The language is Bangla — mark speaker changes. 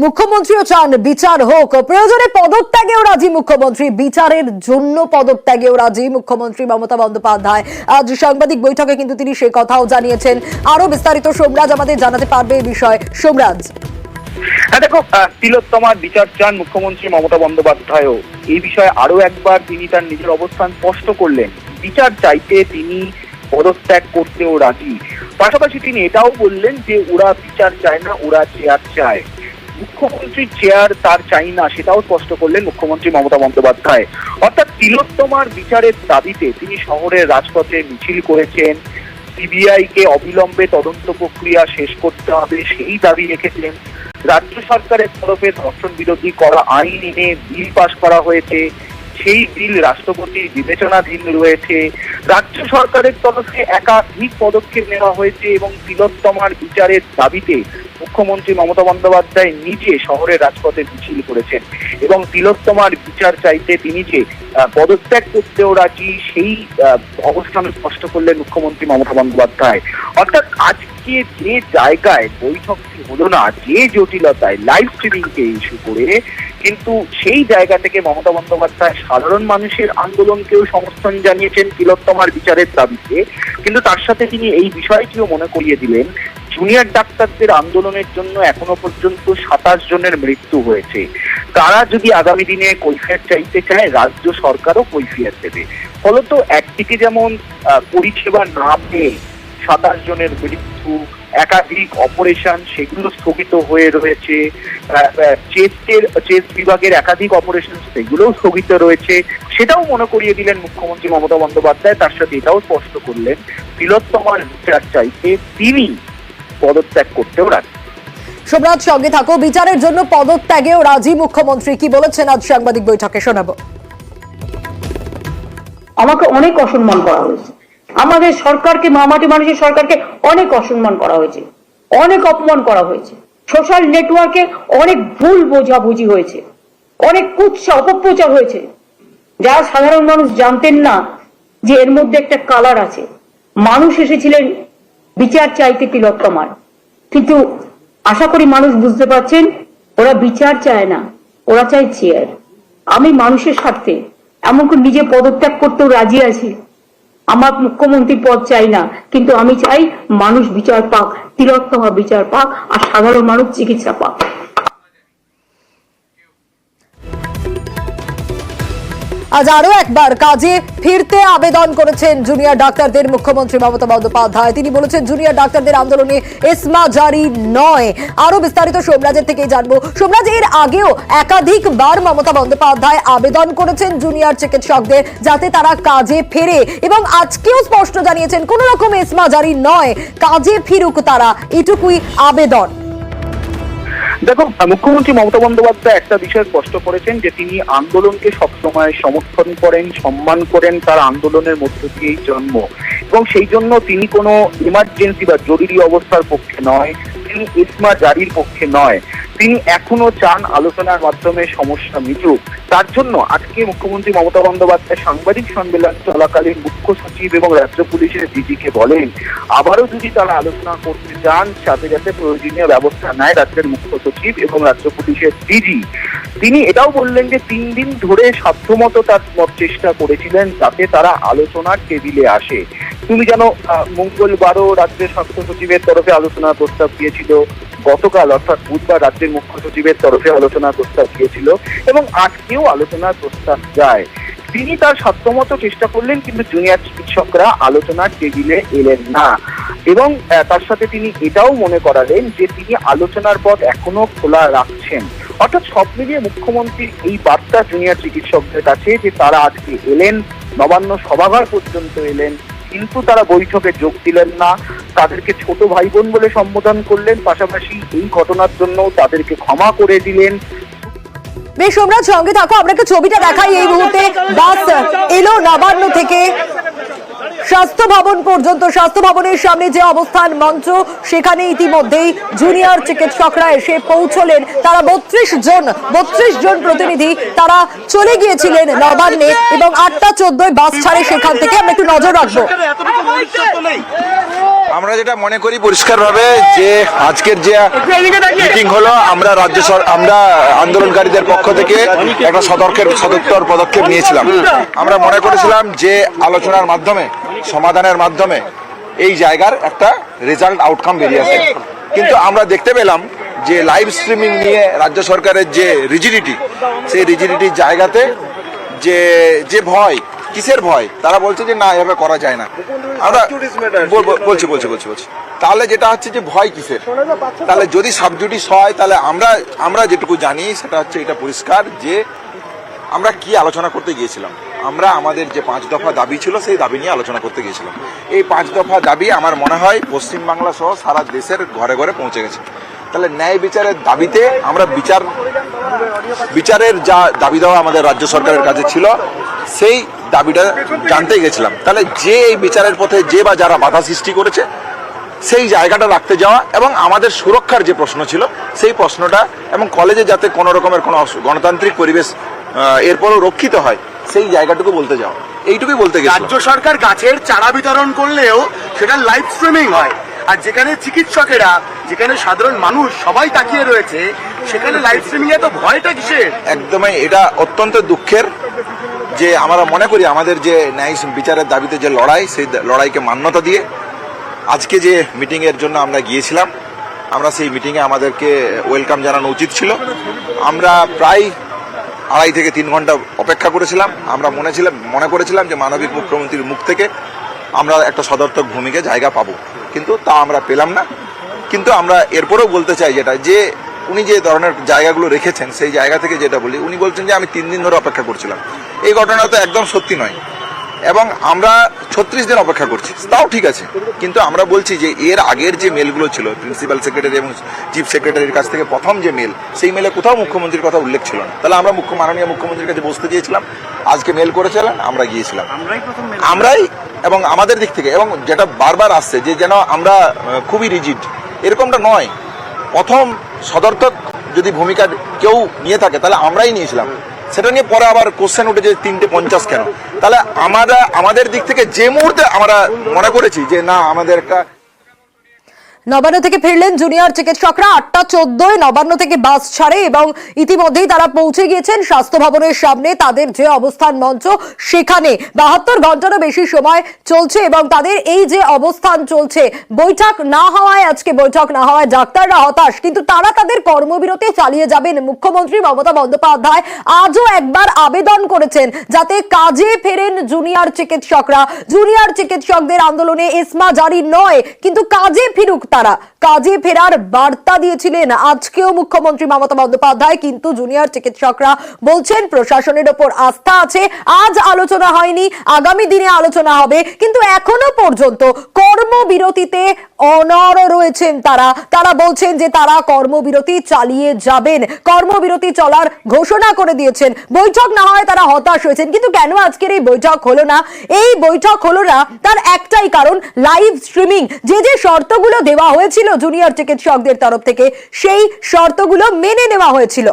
Speaker 1: মুখ্যমন্ত্রীও চান বিচার হোক, প্রয়োজনে পদত্যাগেও রাজি মুখ্যমন্ত্রী। বিচারের জন্য পদত্যাগেও রাজি মুখ্যমন্ত্রী মমতা বন্দ্যোপাধ্যায়। আজ সাংবাদিক বৈঠকে কিন্তু তিনি সে কথাও জানিয়েছেন। আরো বিস্তারিত সোমরাজ আমাদের জানাতে পারবে এই বিষয়ে। সোমরাজ,
Speaker 2: দেখো, তিলোত্তমার বিচার চান মুখ্যমন্ত্রী মমতা বন্দ্যোপাধ্যায়ও। এই বিষয়ে আরো একবার তিনি তার নিজের অবস্থান স্পষ্ট করলেন। বিচার চাইতে তিনি পদত্যাগ করতেও রাজি। পাশাপাশি তিনি এটাও বললেন যে ওরা বিচার চায় না, ওরা চেয়ার চায়। মুখ্যমন্ত্রীর চেয়ার তার চাই না, সেটাও স্পষ্ট করলেন মুখ্যমন্ত্রী মমতা বন্দ্যোপাধ্যায়। অর্থাৎ তিলোত্তমার বিচারের দাবিতে তিনি শহরের রাজপথে মিছিল করেছেন। সিবিআই কে অবিলম্বে তদন্ত প্রক্রিয়া শেষ করতে হবে সেই দাবি রেখেছেন। রাজ্য সরকারের তরফে ধর্ষণ বিরোধী করা আইন এনে বিল পাশ করা হয়েছে, সেই বিল রাষ্ট্রপতির বিবেচনাধীন রয়েছে। রাজ্য সরকারের তরফে একাধিক পদক্ষেপ নেওয়া হয়েছে এবং তিলোত্তমার বিচারের দাবিতে মুখ্যমন্ত্রী মমতা বন্দ্যোপাধ্যায় নিজে শহরের রাজপথে মিছিল করেছেন এবং তিলোত্তমার বিচার চাইতে তিনি যে পদত্যাগ করতেও রাজি সেই অবস্থান স্পষ্ট করলেন মুখ্যমন্ত্রী মমতা বন্দ্যোপাধ্যায়। অর্থাৎ আজকে যে জায়গায় বৈঠকটি হলো না, যে জটিলতায় লাইভ স্ট্রিমিং কে ইস্যু করে, কিন্তু সেই জায়গা থেকে মমতা বন্দ্যোপাধ্যায় সাধারণ মানুষের আন্দোলনকেও সমর্থন জানিয়েছেন তিলোত্তমার বিচারের দাবিতে। কিন্তু তার সাথে তিনি এই বিষয়টিও মনে করিয়ে দিলেন, জুনিয়র ডাক্তারদের আন্দোলনের জন্য এখনো পর্যন্ত 27 জনের মৃত্যু হয়েছে। তারা যদি আগামী দিনে কৈফিয়ত চাইতে চায়, রাজ্য সরকারও কৈফিয়ত দেবে। ফলত একদিকে যেমন পরিষেবা না পেয়ে 27 জনের মৃত্যু, একাধিক অপারেশন সেগুলো স্থগিত হয়ে রয়েছে, চেস্ট বিভাগের একাধিক অপারেশন সেগুলোও স্থগিত রয়েছে, সেটাও মনে করিয়ে দিলেন মুখ্যমন্ত্রী মমতা বন্দ্যোপাধ্যায়। তার সাথে এটাও স্পষ্ট করলেন তিলোত্তমার বিচার চাইতে তিনি পদত্যাগ করতেও রাজি।
Speaker 1: সোমরাজ, সঙ্গে থাকো। বিচারের জন্য পদত্যাগেও রাজি মুখ্যমন্ত্রী, কি বলেছেন আজ সাংবাদিক বৈঠকে শোনাবো।
Speaker 3: আমাকে অনেক অসম্মান করা হয়েছে, আমাদের সরকারকে, মামাটি মানুষের সরকারকে অনেক অসম্মান করা হয়েছে, অনেক অপমান করা হয়েছে। সোশ্যাল নেটওয়ার্কে অনেক ভুল বোঝাবুঝি হয়েছে, অনেক কুৎসা অপপ্রচার হয়েছে, যারা সাধারণ মানুষ জানতেন না যে এর মধ্যে একটা কালার আছে। মানুষ এসেছিলেন বিচার চাইতে তিলোত্তমার, কিন্তু আশা করি মানুষ বুঝতে পারছেন ওরা বিচার চায় না, ওরা চায় চেয়ার। আমি মানুষের স্বার্থে এমনকি নিজে পদত্যাগ করতেও রাজি আছি। আমার মুখ্যমন্ত্রী পদ চাই না, কিন্তু আমি চাই মানুষ বিচার পাক, তিলোত্তমা বিচার পাক, আর সাধারণ মানুষ চিকিৎসা পাক।
Speaker 1: আজ আরো একবার কাজে ফিরতে আবেদন করেছেন জুনিয়র ডাক্তারদের মুখ্যমন্ত্রী মমতা বন্দ্যোপাধ্যায়। তিনি বলেছেন জুনিয়র ডাক্তারদের আন্দোলনে এসমা জারি নয়। আরো বিস্তারিত সোমরাজের থেকেই জানবো। সোমরাজ, এর আগেও একাধিকবার মমতা বন্দ্যোপাধ্যায় আবেদন করেছেন জুনিয়র চিকিৎসকদের যাতে তারা কাজে ফেরে, এবং আজকেও স্পষ্ট জানিয়েছেন কোন রকম এসমা জারি নয়, কাজে ফিরুক তারা, এটুকুই আবেদন।
Speaker 2: দেখো, মুখ্যমন্ত্রী মমতা বন্দ্যোপাধ্যায় একটা বিষয় স্পষ্ট করেছেন যে তিনি আন্দোলনকে সবসময় সমর্থন করেন, সম্মান করেন, তার আন্দোলনের মধ্য দিয়েই জন্ম, এবং সেই জন্য তিনি কোনো ইমার্জেন্সি বা জরুরি অবস্থার পক্ষে নয়, তিনি এসমা জারির পক্ষে নয়। তিনি এখনো চান আলোচনার মাধ্যমে সমস্যা মিটুক। তার জন্য আজকে মুখ্যমন্ত্রী মমতা বন্দ্যোপাধ্যায় সাংবাদিক সম্মেলন চলাকালীন মুখ্য সচিব এবং রাজ্য পুলিশের ডিজিকে বলেন, আবারও যদি তারা আলোচনা করতে চান সাথে সাথে প্রয়োজনীয় ব্যবস্থা নেয় রাজ্যের মুখ্য সচিব এবং রাজ্য পুলিশের ডিজি। তিনি এটাও বললেন যে 3 দিন ধরে সাধ্যমতো তার চেষ্টা করেছিলেন যাতে তারা আলোচনার টেবিলে আসে। তুমি জানো, মঙ্গলবারও রাজ্যের স্বাস্থ্য সচিবের তরফে আলোচনার প্রস্তাব দিয়েছিল, গতকাল অর্থাৎ বুধবার রাজ্যের মুখ্য সচিবের তরফে আলোচনার প্রস্তাব দিয়েছিল, এবং আজকেও আলোচনার প্রস্তাব যায়। তিনি তার সাধ্যমতো চেষ্টা করলেন, কিন্তু জুনিয়র চিকিৎসকরা আলোচনার টেবিলে এলেন না, এবং তার সাথে তিনি এটাও মনে করালেন যে তিনি আলোচনার পথ এখনো খোলা রাখছেন। অর্থাৎ সব মিলিয়ে মুখ্যমন্ত্রীর এই বার্তা জুনিয়র চিকিৎসকদের কাছে যে তারা আজকে এলেন, নবান্ন সভাঘর পর্যন্ত এলেন, কিন্তু তারা বৈঠকে যোগ দিলেন না, তাদেরকে ছোট ভাই বোন বলে সম্বোধন করলেন, পাশাপাশি এই ঘটনার জন্য তাদেরকে ক্ষমা করে দিলেন।
Speaker 1: বেশ সোমরাজ, সঙ্গে থাকো, আমরা একটু ছবিটা দেখাই। এই মুহূর্তে বাস এলো নবান্ন থেকে স্বাস্থ্য ভবন পর্যন্ত। স্বাস্থ্য ভবনের সামনে যে অবস্থান মঞ্চ, সেখানে ইতিমধ্যেই জুনিয়র চিকিৎসকরা এসে পৌঁছলেন। তারা 32 জন প্রতিনিধি তারা চলে গিয়েছিলেন নবান্নে, এবং 8টা 14 বাস ছাড়ে সেখান থেকে। আমরা একটু নজর রাখবো।
Speaker 4: আমরা যেটা মনে করি পরিষ্কারভাবে যে আজকের যে মিটিং হলো, আমরা আমরা আন্দোলনকারীদের পক্ষ থেকে একটা সদুত্তর পদক্ষেপ নিয়েছিলাম। আমরা মনে করেছিলাম যে আলোচনার মাধ্যমে, সমাধানের মাধ্যমে এই জায়গার একটা রেজাল্ট আউটকাম বেরিয়ে আসে, কিন্তু আমরা দেখতে পেলাম যে লাইভ স্ট্রিমিং নিয়ে রাজ্য সরকারের যে রিজিডিটি, সেই রিজিডিটির জায়গাতে যে ভয়, কিসের ভয়, তারা বলছে যে না এভাবে করা যায় না। আমরা বলছি তাহলে যেটা হচ্ছে যে ভয় কিসের, তাহলে যদি সাবজুডিস হয় তাহলে আমরা যেটুকু জানি সেটা হচ্ছে এটা পরিষ্কার যে আমরা কি আলোচনা করতে গিয়েছিলাম। আমরা আমাদের যে 5 দফা দাবি ছিল সেই দাবি নিয়ে আলোচনা করতে গিয়েছিলাম। এই 5 দফা দাবি আমার মনে হয় পশ্চিমবাংলা সহ সারা দেশের ঘরে ঘরে পৌঁছে গেছে। তাহলে ন্যায় বিচারের দাবিতে আমরা বিচারের যা দাবি দেওয়া আমাদের রাজ্য সরকারের কাছে ছিল সেই দাবিটা জানতে গেছিলাম। তাহলে যে এই বিচারের পথে যে বা যারা বাধা সৃষ্টি করেছে সেই জায়গাটা রাখতে যাওয়া, এবং আমাদের সুরক্ষার যে প্রশ্ন ছিল সেই প্রশ্নটা, এবং কলেজে যাতে কোনো রকমের কোনো গণতান্ত্রিক পরিবেশ এরপরও রক্ষিত হয় সেই জায়গাটুকু বলতে যাওয়া, এইটুকুই বলতে গেছি।
Speaker 5: রাজ্য সরকার গাছের চারা বিতরণ করলেও সেটা লাইভ স্ট্রিমিং হয়, আর যেখানে চিকিৎসকেরা, যেখানে সাধারণ মানুষ সবাই তাকিয়ে রয়েছে, সেখানে লাইভ স্ট্রিমিং এ তো ভয়টা কিসের?
Speaker 4: একদমই এটা অত্যন্ত দুঃখের যে আমরা মনে করি আমাদের যে ন্যায় বিচারের দাবিতে যে লড়াই, সেই লড়াইকে মান্যতা দিয়ে আজকে যে মিটিংয়ের জন্য আমরা গিয়েছিলাম, আমরা সেই মিটিংয়ে আমাদেরকে ওয়েলকাম জানানো উচিত ছিল। আমরা প্রায় 2.5 থেকে 3 ঘন্টা অপেক্ষা করেছিলাম। আমরা মনে করেছিলাম যে মানবিক মুখ্যমন্ত্রীর মুখ থেকে আমরা একটা সদর্থক ভূমিকা জায়গা পাবো, কিন্তু তা আমরা পেলাম না। কিন্তু আমরা এরপরেও বলতে চাই যেটা, যে উনি যে ধরনের জায়গাগুলো রেখেছেন সেই জায়গা থেকে যেটা বলি, উনি বলছেন যে আমি 3 দিন ধরে অপেক্ষা করছিলাম। এই ঘটনা তো একদম সত্যি নয়, এবং আমরা 36 দিন অপেক্ষা করছি, তাও ঠিক আছে। কিন্তু আমরা বলছি যে এর আগের যে মেলগুলো ছিল প্রিন্সিপাল সেক্রেটারি এবং চিফ সেক্রেটারির কাছ থেকে প্রথম যে মেল, সেই মেলে কোথাও মুখ্যমন্ত্রীর কথা উল্লেখ ছিল না। তাহলে আমরা মাননীয় মুখ্যমন্ত্রীর কাছে বসতে চেয়েছিলাম, আজকে মেল করেছিলেন, আমরা গিয়েছিলাম, আমরাই, এবং আমাদের দিক থেকে, এবং যেটা বারবার আসছে যে যেন আমরা খুবই রিজিড, এরকমটা নয়। প্রথম সদর্থক যদি ভূমিকা কেউ নিয়ে থাকে তাহলে আমরাই নিয়েছিলাম। সেটা নিয়ে পরে আবার কোশ্চেন উঠে যে 3:50 কেন। তাহলে আমাদের দিক থেকে যে মুহূর্তে আমরা মনে করেছি যে না, আমাদের একটা
Speaker 1: নবান্ন থেকে ফিরলেন জুনিয়র চিকিৎসকরা 8:14 নবান্ন থেকে বাস ছাড়ে এবং ইতিমধ্যেই তারা পৌঁছে গিয়েছেন স্বাস্থ্য ভবনের সামনে। তাদের যে অবস্থান মঞ্চ সেখানে 72 ঘন্টারও বেশি সময় চলছে এবং তাদের এই যে অবস্থান চলছে, বৈঠক না হওয়ায়, আজকে বৈঠক না হওয়ায় ডাক্তাররা হতাশ, কিন্তু তারা তাদের কর্মবিরতি চালিয়ে যাবেন। মুখ্যমন্ত্রী মমতা বন্দ্যোপাধ্যায় আজও একবার আবেদন করেছেন যাতে কাজে ফেরেন জুনিয়র চিকিৎসকরা। জুনিয়র চিকিৎসকদের আন্দোলনে এসমা জারি নয়, কিন্তু কাজে ফিরুক তারা। কাজে ফেরার বার্তা দিয়েছিলেন আজকেও মুখ্যমন্ত্রী মমতা বন্দ্যোপাধ্যায়, কিন্তু জুনিয়র চিকিৎসকরা বলছেন প্রশাসনের ওপর আস্থা আছে। আজ আলোচনা হয়নি, আগামী দিনে আলোচনা হবে, কিন্তু এখনো পর্যন্ত কর্মবিরতিতে অনড় রয়েছেন তারা। তারা বলছেন যে তারা কর্মবিরতি চালিয়ে যাবেন, কর্মবিরতি চলার ঘোষণা করে দিয়েছেন। বৈঠক না হয় তারা হতাশ হয়েছেন, কিন্তু কেন আজকের এই বৈঠক হলো না? এই বৈঠক হলো না তার একটাই কারণ, লাইভ স্ট্রিমিং। যে শর্তগুলো দেওয়া হয়েছিল জুনিয়র চিকিৎসকদের তরফ থেকে সেই শর্তগুলো মেনে নেওয়া হয়েছিল।